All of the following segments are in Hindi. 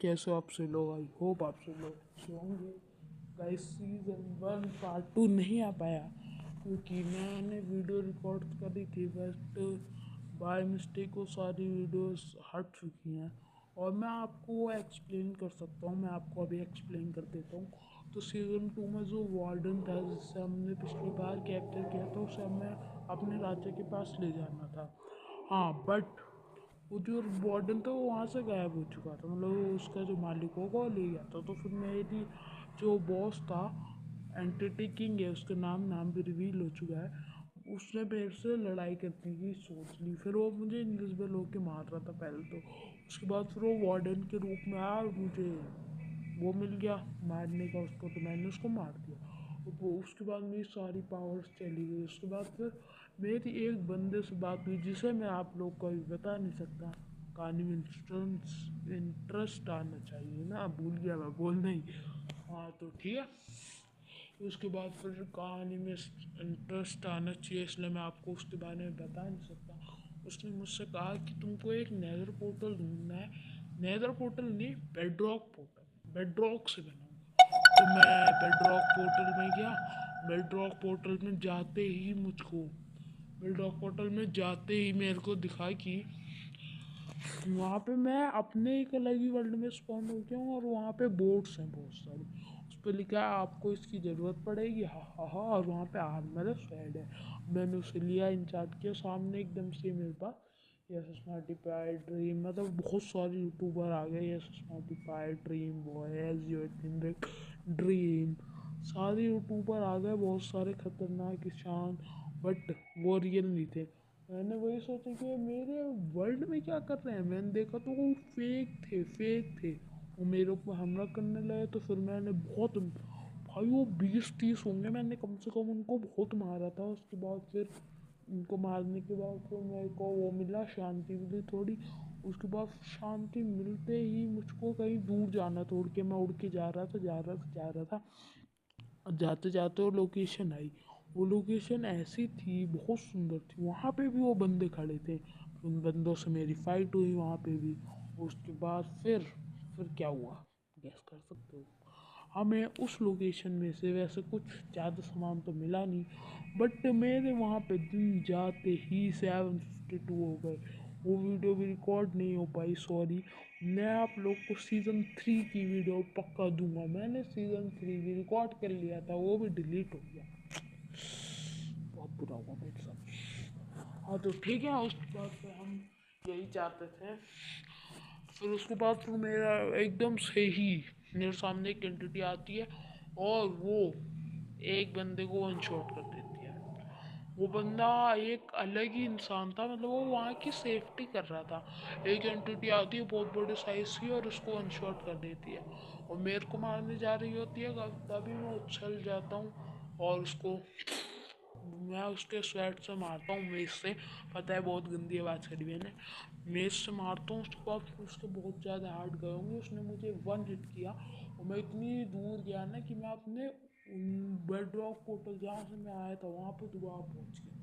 कैसे हो आप सभी लोग? आई होप आप सभी लोग अच्छे होंगे। गाइस सीज़न 1 पार्ट 2 नहीं आ पाया क्योंकि मैंने वीडियो रिकॉर्ड करी थी, बट बाय मिस्टेक वो सारी वीडियोस हट चुकी हैं और मैं आपको वो एक्सप्लेन कर सकता हूँ। मैं आपको अभी एक्सप्लेन कर देता हूँ। तो सीज़न 2 में जो वार्डन था जिससे हमने पिछली बार कैप्चर किया था, उसे हमें अपने राजा के पास ले जाना था। हाँ, बट वो जो वार्डन था वो वहाँ से गायब हो चुका था, मतलब उसका जो मालिक होगा वो ले गया था। तो फिर मेरी जो बॉस था, एंटिटी किंग है उसका नाम भी रिवील हो चुका है, उसने मेरे से लड़ाई करने की सोच ली। फिर वो मुझे इनविजिबल होके मार रहा था पहले तो, उसके बाद फिर वो वार्डन के रूप में आया और मुझे वो मिल गया मारने का उसको, तो मैंने उसको मार दिया। वो उसके बाद मेरी सारी पावर्स चली गई। उसके बाद फिर मेरी एक बंदे से बात हुई जिसे मैं आप लोग को अभी बता नहीं सकता। कहानी में इंटरेस्ट आना चाहिए ना, भूल गया मैं बोलना ही। हाँ तो ठीक है। उसके बाद फिर कहानी में इंटरेस्ट आना चाहिए, इसलिए मैं आपको उसके बारे में बता नहीं सकता। उसने मुझसे कहा कि तुमको एक नेदर पोर्टल ढूंढना है। नेदर पोर्टल नहीं, बेडरॉक पोर्टल, बेडरॉक से बनाऊंगा। तो मैं बेडरॉक पोर्टल में गया। बेडरॉक पोर्टल में जाते ही मुझको बेडरॉक पोर्टल में जाते ही मेरे को दिखा कि वहाँ पे मैं अपने एक अलग ही वर्ल्ड में स्पॉन हो गया हूँ और वहाँ पे बोट्स हैं बहुत सारी। उस पर लिखा है आपको इसकी ज़रूरत पड़ेगी, हा हा हा, और वहाँ पे आर्मर स्वेड है। मैंने उसे लिया, इंचार्ज किया। सामने एकदम से मेरे पास यस स्मार्टिफाइड ड्रीम, मतलब बहुत सारे यूट्यूबर आ गए। यस स्मार्टिफाइड ड्रीम बॉयज ड्रीम, सारे यूट्यूबर आ गए, बहुत सारे खतरनाक किसान, बट वो रियल नहीं थे। मैंने वही सोचा कि मेरे वर्ल्ड में क्या कर रहे हैं। मैंने देखा तो वो फेक थे। वो मेरे ऊपर हमला करने लगे। तो फिर मैंने बहुत, भाई वो 20-30 होंगे, मैंने कम से कम उनको बहुत मारा था। उसके बाद फिर उनको मारने के बाद फिर मेरे को वो मिला, शांति मिली थोड़ी। उसके बाद शांति मिलते ही मुझको कहीं दूर जाना था, उड़ के मैं उड़ के जा रहा था। जाते जाते वो लोकेशन आई। वो लोकेशन ऐसी थी, बहुत सुंदर थी। वहाँ पे भी वो बंदे खड़े थे, उन बंदों से मेरी फाइट हुई वहाँ पे भी। उसके बाद फिर क्या हुआ, गैस कर सकते हो? हमें उस लोकेशन में से वैसे कुछ ज़्यादा सामान तो मिला नहीं, बट मेरे वहाँ पे दिन जाते ही 752 हो गए। वो वीडियो भी रिकॉर्ड नहीं हो पाई, सॉरी। मैं आप लोग को सीज़न 3 की वीडियो पक्का दूंगा। मैंने सीज़न 3 भी रिकॉर्ड कर लिया था, वो भी डिलीट हो गया। बहुत बुरा हुआ मेरे साथ। हाँ तो ठीक है, उसके बाद फिर हम यही चाहते थे। फिर उसके बाद फिर मेरा एकदम से ही मेरे सामने एक एंटिटी आती है और वो एक बंदे को वन शॉट कर देती है। वो बंदा एक अलग ही इंसान था, मतलब वो वहाँ की सेफ्टी कर रहा था। एक एंटिटी आती है बहुत बड़े साइज की और उसको वन शॉट कर देती है और मेरे को मारने जा रही होती है। तभी मैं उछल जाता हूँ और मैं उसके स्वेट से मारता हूँ, मेज से। पता है बहुत गंदी आवाज़ करी मैंने। मेज से मारता हूँ, उसके बाद उसके बहुत ज़्यादा हार्ड गए होंगे। उसने मुझे 1 हिट किया और मैं इतनी दूर गया ना कि मैं अपने बेडरॉक पोर्टल जहाँ से मैं आया था वहाँ पर दोबारा पहुँच गया।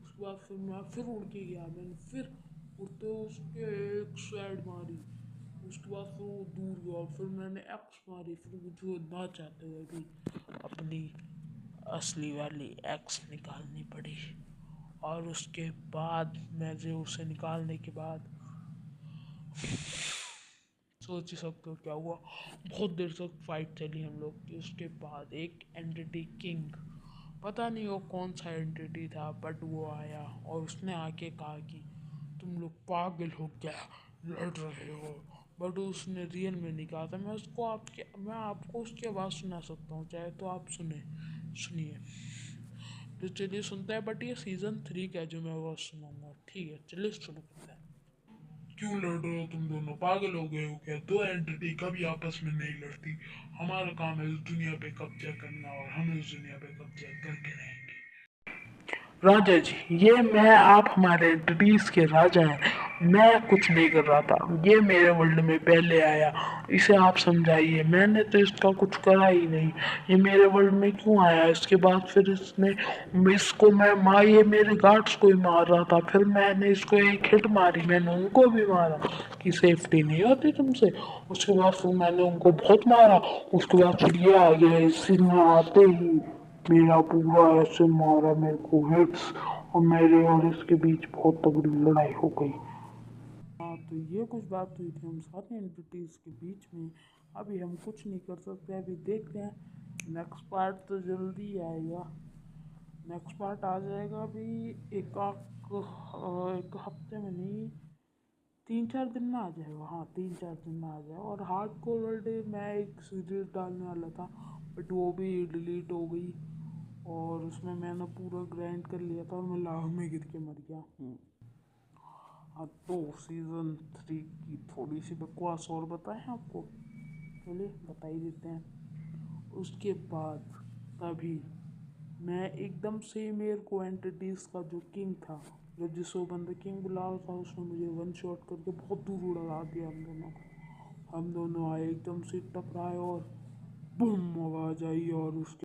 उसके बाद फिर मैं फिर उड़ के गया। मैंने फिर उड़ते उसके एक साइड मारी। उसके बाद फिर वो दूर गया और फिर मैंने एक्स मारी। फिर मुझे ना चाहते हुए भी अपनी असली वाली एक्स निकालनी पड़ी। और उसके बाद मुझे उसे निकालने के बाद सोच ही सकते हो क्या हुआ। बहुत देर तक फाइट चली हम लोग की। उसके बाद एक एंटिटी किंग, पता नहीं वो कौन सा एंटिटी था, बट वो आया और उसने आके कहा कि तुम लोग पागल हो क्या, लड़ रहे हो। बट उसने रियल में नहीं कहा था। मैं आपको उसकी आवाज़ सुना सकता हूँ, चाहे तो आप सुनिए। तो चलिए सुनते हैं, बट ये सीज़न 3 का है जो मैं आवाज़ सुनाऊंगा। ठीक है, चलिए शुरू करते हैं। क्यों लड़ रहे हो तुम दोनों, पागल हो गए हो क्या? दो एंटिटी कभी आपस में नहीं लड़ती। हमारा काम है इस दुनिया पे कब्जा करना और हम इस दुनिया पे कब्जा करके रहेंगे। राजा जी, ये मैं आप हमारे एंटिटीज के राजा हैं। मैं कुछ नहीं कर रहा था, ये मेरे वर्ल्ड में पहले आया। इसे आप समझाइए, मैंने तो इसका कुछ करा ही नहीं। ये मेरे वर्ल्ड में क्यों आया? इसके बाद फिर इसने इसको मैं मार ये मेरे गार्ड्स को ही मार रहा था। फिर मैंने इसको एक हिट मारी, मैंने उनको भी मारा कि सेफ्टी नहीं होती तुमसे। उसके बाद फिर मैंने उनको बहुत मारा। उसके बाद फिर ये आ गया, इसी में आते ही मेरा पूरा ऐसे मारा मेरे को हिट्स, और मेरे और इसके बीच बहुत तगड़ी लड़ाई हो गई। हाँ, तो ये कुछ बात हुई थी हम सारे एंटिटीज के बीच में। अभी हम कुछ नहीं कर सकते, अभी देखते हैं। नेक्स्ट पार्ट तो जल्दी ही आएगा। नेक्स्ट पार्ट आ जाएगा अभी एक हफ्ते में नहीं, 3-4 दिन में आ जाएगा। हाँ, 3-4 दिन में आ जाएगा। और हार्ड कोर वर्ल्ड मैं एक सीरीज डालने वाला था, बट वो भी डिलीट हो गई। और उसमें मैंने पूरा ग्राइंड कर लिया था और मैं लाव में गिर के मर गया। हाँ, तो सीज़न 3 की थोड़ी सी बकवास और बताएं आपको। चलिए बता ही देते हैं। उसके बाद तभी मैं एकदम से मेरे को एंटिटीज का जो किंग था, जो जिसको बंदा किंग बुला था, उसने मुझे वन शॉट करके बहुत दूर उड़ा दिया हम दोनों को। हम दोनों आए एकदम से टकराए और बूम आवाज आई, और उसके